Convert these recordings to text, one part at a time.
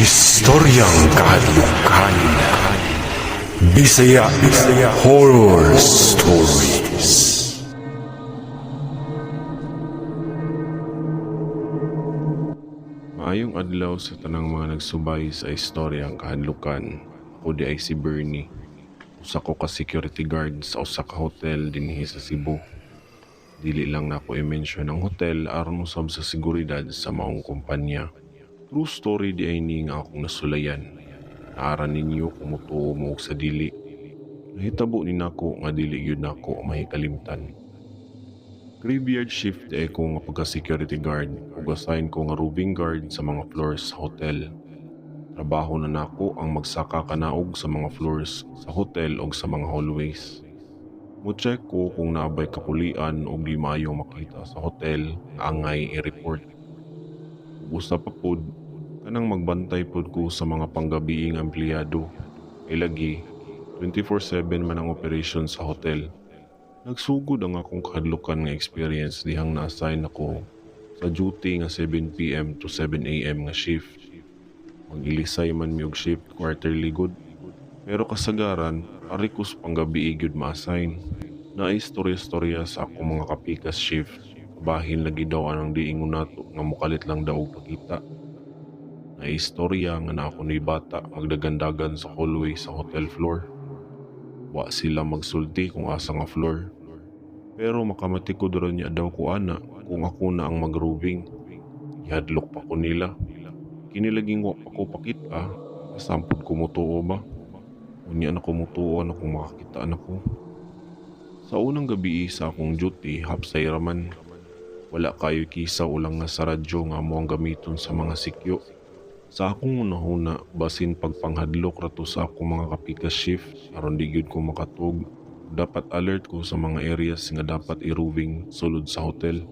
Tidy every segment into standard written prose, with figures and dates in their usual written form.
Historyang kahadlukan. Bisaya Horror Stories. Maayong adlaw sa tanang mga nagsubay sa istoryang kahadlukan. Ako di ay si Bernie. Usa ko ka security guard sa usa ka hotel dinhi sa Cebu. Dili lang nako i-mention ang hotel aron usab sa seguridad sa maong kumpanya. True story di ay ni nga akong nasulayan. Naaran ninyo kung mutuo mo og sa dili. Nahitabo ni nako nga dili gyud nako mahikalimtan. Graveyard shift ay ko nga pagka-security guard ug assign ko nga roving guard sa mga floors sa hotel. Trabaho na nako ang magsaka kanaog sa mga floors sa hotel ug sa mga hallways. Mo-check ko kung naabay kapulian o di maayo makita sa hotel nga angay i-report. Ug usa pa pod, kanang magbantay pod ko sa mga panggabiing empleyado. Kay lagi, 24/7 man ang operation sa hotel. Nagsugod ang akong kahadlukan nga experience dihang na-assign ako sa duty nga 7 PM to 7 AM nga shift. Mag-ilisay man mi og shift quarterly good. Pero kasagaran, arikus panggabi gyud ma-assign. Naistorya-storya sa akong mga kapikas shift. Bahin lagi daw anang diingon nato nga mukalit lang daw og pakita. Naistorya nga na ako ni bata magdagandagan sa hallway sa hotel floor. Wa sila magsulti kung asa nga floor. Pero makamatikod ron niya daw ko ana kung ako na ang mag-roving. Ihadlok pa ko nila. Kinilaging wa pa ko pakita, kasampod ko mutuo ba? Unya na ko mutuo na kung makakita na ko. Sa unang gabi sa akong duty, hapsay raman. Wala kayo kisa ulang nga sa radyo nga mo ang gamiton sa mga sikyo. Sa akong unahuna, basin pagpanghadlok rato sa akong mga kapikas shift, aron di gyud ko makatug. Dapat alert ko sa mga areas nga dapat i-roving sulod sa hotel.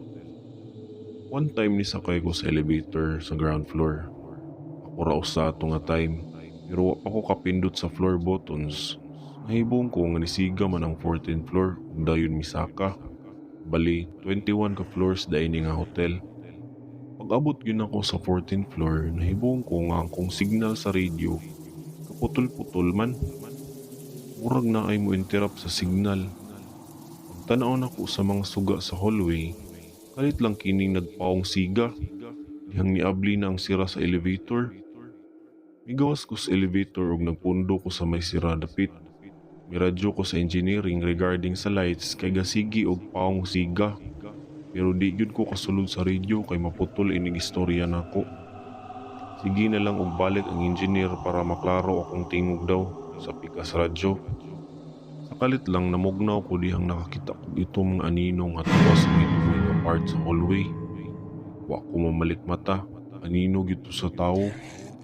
One time ni sakay ko sa elevator sa ground floor. Ako raw sa ato nga time, pero wa pa ko kapindot sa floor buttons. Nahibong ko nga nisiga man ang 14th floor ug dayon misaka. Bali, 21 ka floors dayon nga hotel. Pag-abot yun ako sa 14th floor, nahibong ko nga akong signal sa radio. Kaputol-putol man. Murag na ay mo interrupt sa signal. Pagtanaw na ko sa mga suga sa hallway, kalit lang kining nagpaong siga. Dihang niabli na ang sira sa elevator. Migawas ko sa elevator ug nagpundo ko sa may sira dapit. Miradyo ko sa engineering regarding sa lights kay gasigi og paong siga. Pero di gyud ko kasulod sa radio kay maputol ining istorya nako. Sige na lang og balik ang engineer para maklaro akong tingog daw sa pikas radyo. Sakalit lang namugnaw ko dihang nakakita ko itong mga aninong at tuwas sa may nga part sa hallway. Wa ko mamalik mata, anino gito sa tao,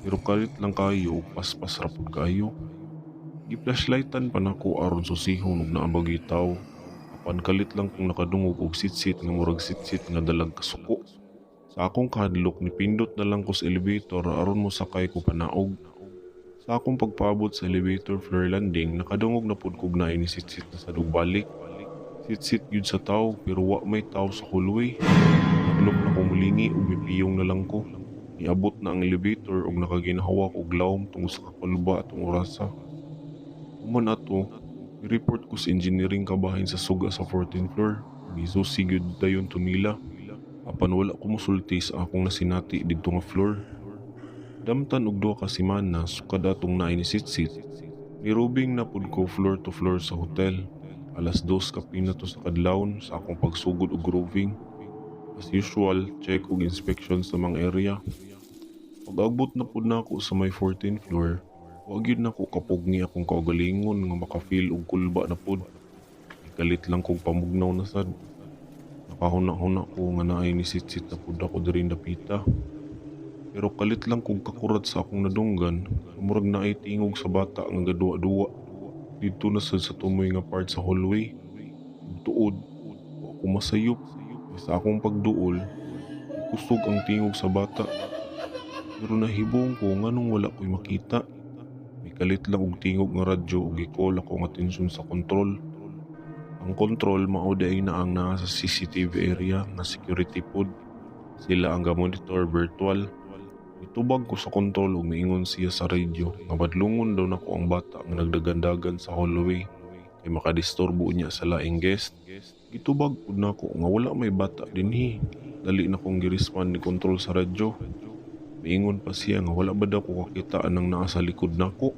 pero kalit lang kayo ug paspas rapod kayo. Gi-flashlightan pa nako aron susihon ug naambag itaw. Apan kalit lang kung nakadungog og sitsit nga murag sitsit nga dalag kasuko. Sa akong kahadlok nipindot na lang ko sa elevator aron mo sakay ko panaog. Sa akong pagpaabot sa elevator floor landing, nakadungog na pud kog na ini sitsit na sa dugbalik. Sitsit gyud sa tao pero wa may tao sa hallway. Naglok na ko mulingi ug mipiyong na lang ko. Niabot na ang elevator ug nakaginhawak og lawom tungod sa kapalba atong orasa. Human ato, i-report ko sa engineering kabahin sa suga sa 14th floor. Gisusi gyud dayon to nila. Apan wala ko mosulti sa akong nasinati didto nga floor. Damtan og 2 ka semana sukad atong naay ni sitsit. Nirubing na pud ko floor to floor sa hotel. Alas 2 ka pinato sa kadlawon sa akong pagsugod og roving. As usual, check og inspection sa mga area. Pag-abot na pud nako sa may 14th floor, wag yun na ko kapugni akong kaugalingon nga makafeel og kulba na pud. Ikalit lang kong pamugnaw na sad. Nakahuna-huna ko nga naay ni sitsit na pud ako diri napita. Pero kalit lang kong kakurat sa akong nadunggan, murag naay tingog sa bata nga gadua-dua. Dito na sad sa tumoy nga part sa hallway. Tuod, wa ko masayop. Sa akong pagduol, ikusog ang tingog sa bata. Pero nahibong ko nganong wala ko'y makita. Kalit lang og tingog nga radyo ug i-call ako nga atensyon sa control. Ang control mao ay na ang naa sa CCTV area nga security pod. Sila ang ga-monitor virtual. Itubag ko sa kontrol ug miingon siya sa radyo nga madlungon daw nako ang bata nga nagdagandagan sa hallway kay makadisturbo niya sa laing guest. Gitubag pud nako nga wala may bata dinhi. Dali na kong girisman ni kontrol sa radyo. Miingon pa siya nga wala ba daw ko kakita anang naa sa likod nako.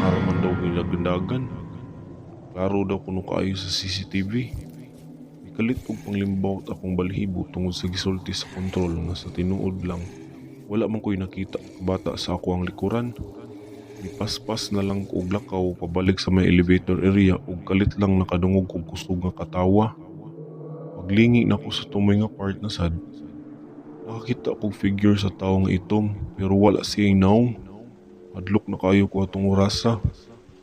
Naraman daw ginagdandagan. Klaro daw kuno kaayo sa CCTV. Ikalit og panglimbawt akong balhibo tungod sa gisulti sa kontrol nga sa tinuod lang. Wala man ko'y nakita bata sa ako ang likuran. Nipaspas na lang ko og lakaw pabalik sa may elevator area ug kalit lang nakadungog kog kusog nga katawa. Paglingi na ko sa tumoy nga part na sad, nakakita kog figure sa tao nga itom pero wala siyang naong. Adlok na kayo ko atong orasa.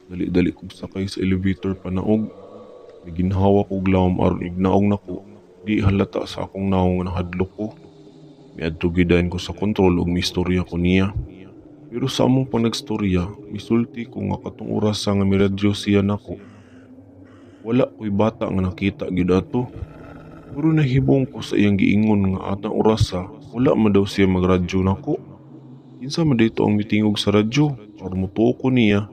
Dali-dali kog sakay sa elevator panaog. May ginhawa kog lawom aron ignaong nako. Di halata sa akong naong nga nahadlok ko. Miadto gidayon ko sa kontrol ug mistorya ko niya. Pero sa among panagstorya, misulti ko nga katong orasa nga miradyo siya nako. Wala ko'y bata nga nakita gyud ato. Pero nahibong ko sa iyang giingon nga atang orasa, wala man daw siya magradyo nako. Kinsa man dito ang mitingog sa radyo, or mutuo ko niya.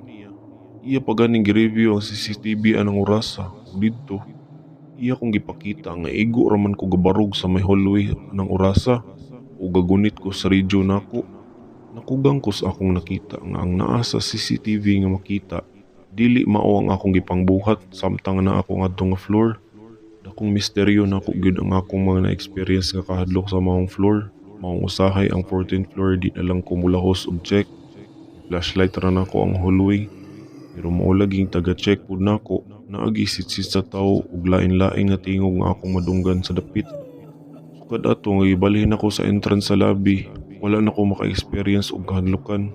Iya pa ganing gi-review ang CCTV anang orasa. Dito, iya kong gipakita nga igo raman ko gabarog sa may hallway anang orasa. O gagunit ko sa radyo nako. Nakugang ko sa akong nakita nga ang naa sa CCTV nga makita. Dili mao ang akong gipangbuhat samtang na ako ngadto nga floor. Dakong misteryo na ako gyud ang akong mga na-experience nga kahadlok sa maong floor. Maong usahay ang 14th floor, di na lang ko mulahos og check. Flashlight ra nako ang hallway. Pero maulaging taga-check pud nako. Naagisit-sit sa tao ug lain-lain nga tingog nga akong madunggan sa dapit. Sukad ato nga ibalhin ako sa entrance sa lobby. Wala na ko maka-experience og kahadlukan.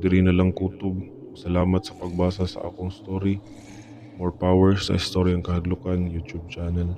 Diri na lang kutob. Salamat sa pagbasa sa akong story. More power sa Istoryang Kahadlukan YouTube channel.